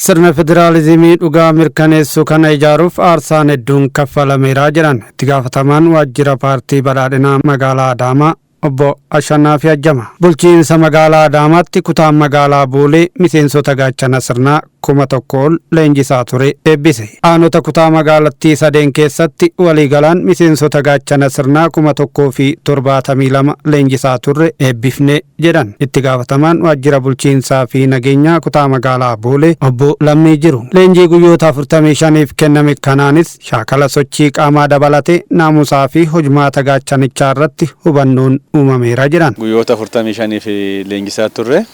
Sirna federaalizimii dhugaa mirkaneessuu kana ijaaruuf aarsaan hedduun kaffalameeraa jiran itti gaafatamaan waajjira paartii badhaadhinaa magaalaa Adaamaa obbo Ashannaa fi Ajjama. Bulchiinsa magaalaa Adaamaatti kutaan magaalaa Boolee miseensota gaachana sirnaa 1,000 ol leenjisaa ture eebbise. Aanota kutaa magaalattii sadeen keessatti waliigalaan miseensota gaachana sirnaa 1,072 leenjisaa turre eebbifne jedhan itti gaafatamaan waajjira bulchiinsaa fi nageenyaa kutaa magaalaa Boolee obbo Lammii Jiru. Leenjii guyyoota 45f kenname kanaanis shaakala sochii qaamaa dabalatee naamusaa fi hojmaata gaachanichaa irratti hubannoon uumameera jedhan. Guyyoota 45f leenjisaa turre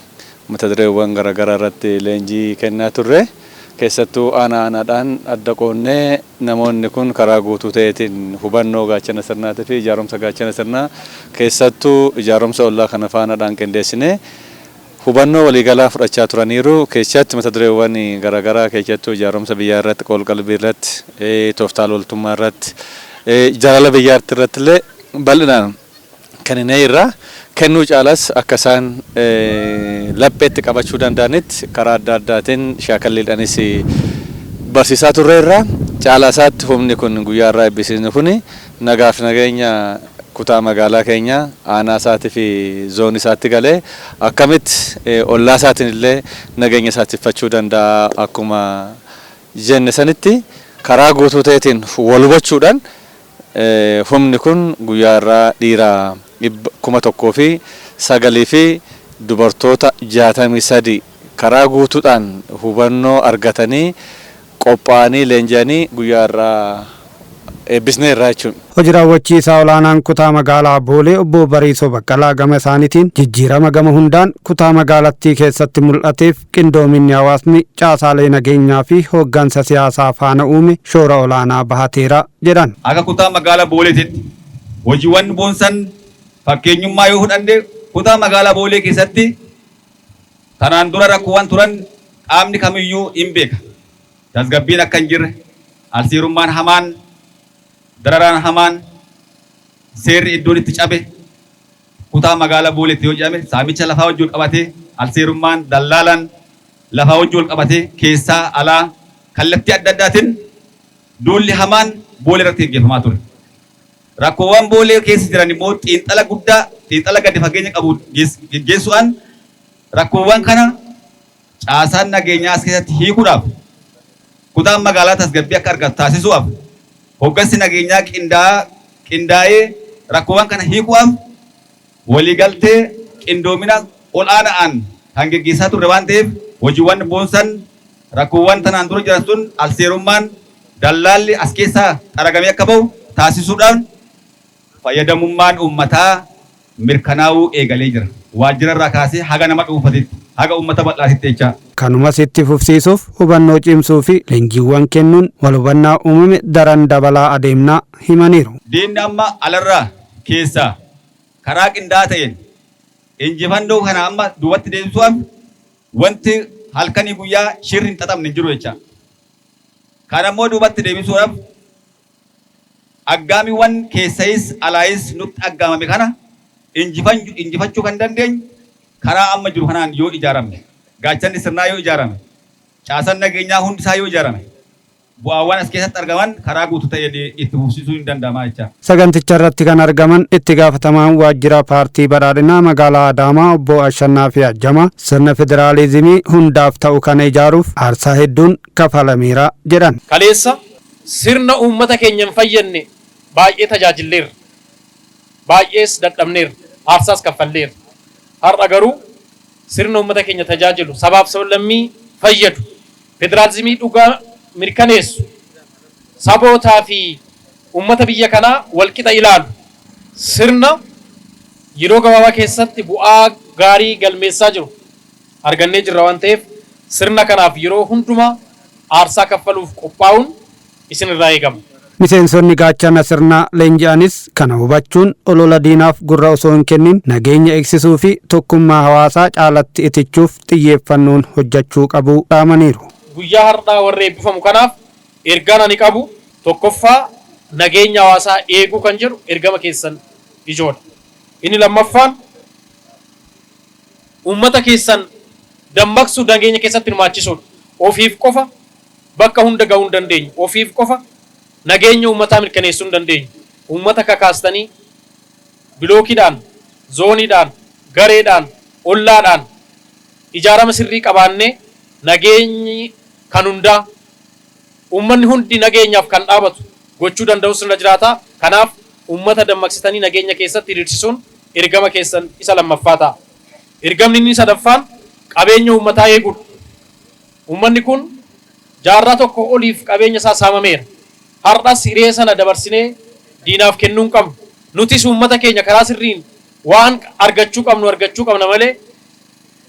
mata dureewwan garaagaraa irratti leenjii kennaa turre keessattuu aanaadhaan adda qoonnee namoonni kun karaa guutuu ta'eetiin hubannoo gaachana sirnaatii fi ijaarumsa gaachana sirnaa keessattuu ijaarumsa ollaa kana faanaadhaan qindeessinee hubannoo waliigalaa fudhachaa turaniiru. Keessatti mata dureewwan garaagaraa keessattuu ijaarumsa biyyaa irratti, qool-qalbii irratti, tooftaa loltummaa irratti, jaalala biyyaa irratti illee bal'inaan kennee irraa kennuu caalas akka isaan lapheetti qabachuu danda'anitti karaa adda addaatiin shaakalliidhaanis barsiisaa turre irraa caalaa isaatti humni kun guyyaa irraa eebbisiisni kun nagaaf nageenya kutaa magaalaa keenya aanaa isaatii fi zoonii isaatti galee akkamitti ollaa isaatiin illee nageenya isaatiffachuu danda'a akkuma jenne sanitti karaa guutuu ta'eetiin wal hubachuudhaan humni kun guyyaa irraa dhiiraa 1,009 fi dubartoota 63 karaa guutuudhaan hubannoo argatanii qophaa'anii leenji'anii guyyaa irraa eebbisnee irraa jechuudha. Hojii raawwachiisaa olaanaan kutaa magaalaa Boolee obbo Bariisoo Baqqalaa gama isaaniitiin jijjiirama gama hundaan kutaa magaalattii keessatti mul'ateef qindoominni hawaasni caasaalee nageenyaa fi hooggansa siyaasaa faana uume shoora olaanaa bahateera jedhan. Akka kutaa magaalaa Booleetitti hojiiwwan boonsan fakkeenyummaa yoo fudhanne kutaa magaalaa Boolee keessatti tanaan dura rakkoowwan turan qaamni kamiyyuu hin beeka. Tasgabbiin akka hin jirre, alseerummaan hamaan, dararaan hamaan, seerri iddoon itti cabe kutaa magaalaa Booleetti yoo jedhame saamicha lafaa wajjin wal qabatee alseerummaan dallaalaan lafaa wajjin wal qabatee keessaa alaa kallattii adda addaatiin duulli hamaan Boolee irratti gaggeeffamaa ture. Rakkoowwan Boolee keessa jiran immoo xiinxala guddaa, xiinxala gadi fageenya qabu geggeessuudhaan rakkoowwan kana caasaan nageenyaa as keessatti hiikuudhaaf kutaan magaalaa tasgabbii akka argatu taasisuudhaaf hooggansi nageenyaa qindaa'ee rakkoowwan kana hiikuudhaaf waliigaltee qindoomina ol'aanaan kan geggeessaa turre waan ta'eef hojiiwwan boonsan rakkoowwan tanaan dura jiran sun alseerummaan dallaalli as keessaa xaragamee akka ba'u taasisuudhaan fayyadamummaan uummataa mirkanaa'uu eegalee jira. Waajjira irraa kaasee haga nama dhuunfatitti haga uummata bal'aatitti jecha. Kanumas itti fufsiisuuf hubannoo cimsuu fi leenjiiwwan kennuun wal hubannaa uumame daran dabalaa adeemnaa himaniiru. Diinni amma alarraa keessaa karaa qindaa'aa ta'een injifannoo kana amma duubatti deebisuudhaaf wanti halkanii guyyaa shirri hin xaxamne hin jiru jecha. Kana immoo duubatti deebisuudhaaf aggaamiiwwan keessayis alaayis nutti aggaamame kana injifachuu kan dandeenyu karaa amma jiru kanaan yoo ijaaramne, gaachanni sirnaa yoo ijaarame, caasaan nageenyaa hundi isaa yoo ijaarame, bu'aawwan as keessatti argaman karaa guutuu ta'een itti fufsiisuu hin danda'ama jecha. Saganticha irratti kan argaman itti gaafatamaan waajjira paartii badhaadhinaa magaalaa Adaamaa obbo Ashannaa fi Ajjama sirna federaalizimii hundaaf ta'u kana ijaaruuf aarsaa hedduun kafalameera jedhan. Kaleessa sirna uummata keenya hin fayyadne baay'ee tajaajilleerra. Baay'ees dadhabneerra. Aarsaas kaffalleerra. Har'a garuu sirna uummata keenya tajaajilu sabaaf sablammii fayyadu federaalizimii dhugaa mirkaneessu sabootaa fi uummata biyya kanaa walqixa ilaalu sirna yeroo gabaabaa keessatti bu'aa gaarii galmeessaa jiru argannee jirra waan ta'eef sirna kanaaf yeroo hundumaa aarsaa kaffaluuf qophaa'uun isin irraa eegama. Miseensonni gaachana sirnaa leenji'anis kana hubachuun olola diinaaf gurra osoo hin kennin nageenya eegsisuu fi tokkummaa hawaasaa caalatti itichuuf xiyyeeffannoon hojjechuu qabu dhaamaniiru. Guyyaa har'aa warra eebbifamu kanaaf ergaan ani qabu tokkoffaa nageenya hawaasaa eeguu kan jedhu ergama keessan ijoodha. Inni lammaffaan uummata keessan dammaqsuu nageenya keessatti hirmaachisuudha. ofiif qofa bakka hunda ga'uu hin dandeenyu. Ofiif qofa nageenya uummataa mirkaneessuu hin dandeenyu. Uummata kakaastanii bilookiidhaan, zooniidhaan, gareedhaan, ollaadhaan ijaarama sirrii qabaannee nageenyi kan hundaa uummanni hundi nageenyaaf kan dhaabatu gochuu danda'u sirna jiraata. Kanaaf uummata dammaqsitanii nageenya keessatti hiriirsisuun ergama keessan isa lammaffaa ta'a. Ergamni inni sadaffaan qabeenya uummataa eeguudha. Uummanni kun jaarraa tokko oliif qabeenya isaa saamameera. Har'as hiree sana dabarsinee diinaaf kennuu hin qabnu. Nutis uummata keenya karaa sirriin waan argachuu qabna malee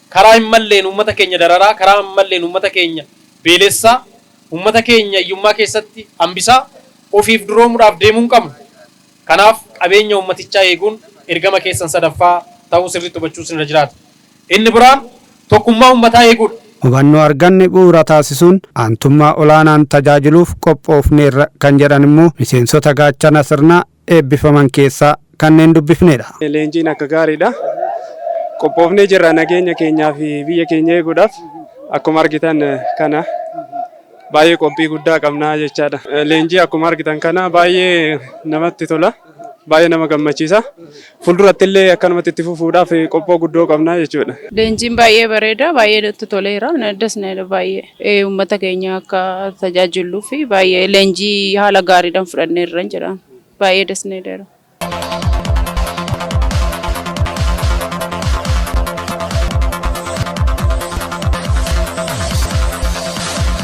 karaa hin malleen uummata keenya dararaa, karaa hin malleen uummata keenya beelessaa, uummata keenya hiyyummaa keessatti hambisaa ofiif duroomuudhaaf deemuu hin qabnu. Kanaaf qabeenya uummatichaa eeguun ergama keessan sadaffaa ta'uu sirriitti hubachuu sirra jiraata. Inni biraan tokkummaa uummataa eeguudha. Hubannoo arganne bu'uura taasisuun aantummaa olaanaan tajaajiluuf qophoofneerra kan jedhan immoo miseensota gaachana sirnaa eebbifaman keessaa kanneen dubbifnedha. Leenjiin akka gaariidha. Qophoofnee jirra nageenya keenyaa fi biyya keenya eeguudhaaf akkuma argitan kana baay'ee qophii guddaa qabnaa jechaadha. Leenjii akkuma argitan kana baay'ee namatti tola. Baay'ee nama gammachiisa. Fuulduratti illee akkanumatti itti fufuudhaaf qophoo guddoo qabnaa jechuudha. Leenjiin baay'ee bareeda, baay'ee natti toleera. Naddas baay'ee uummata keenya akka tajaajiluu fi baay'ee leenjii haala gaariidhaan fudhanneerra jedha. Baay'ee dasneedha.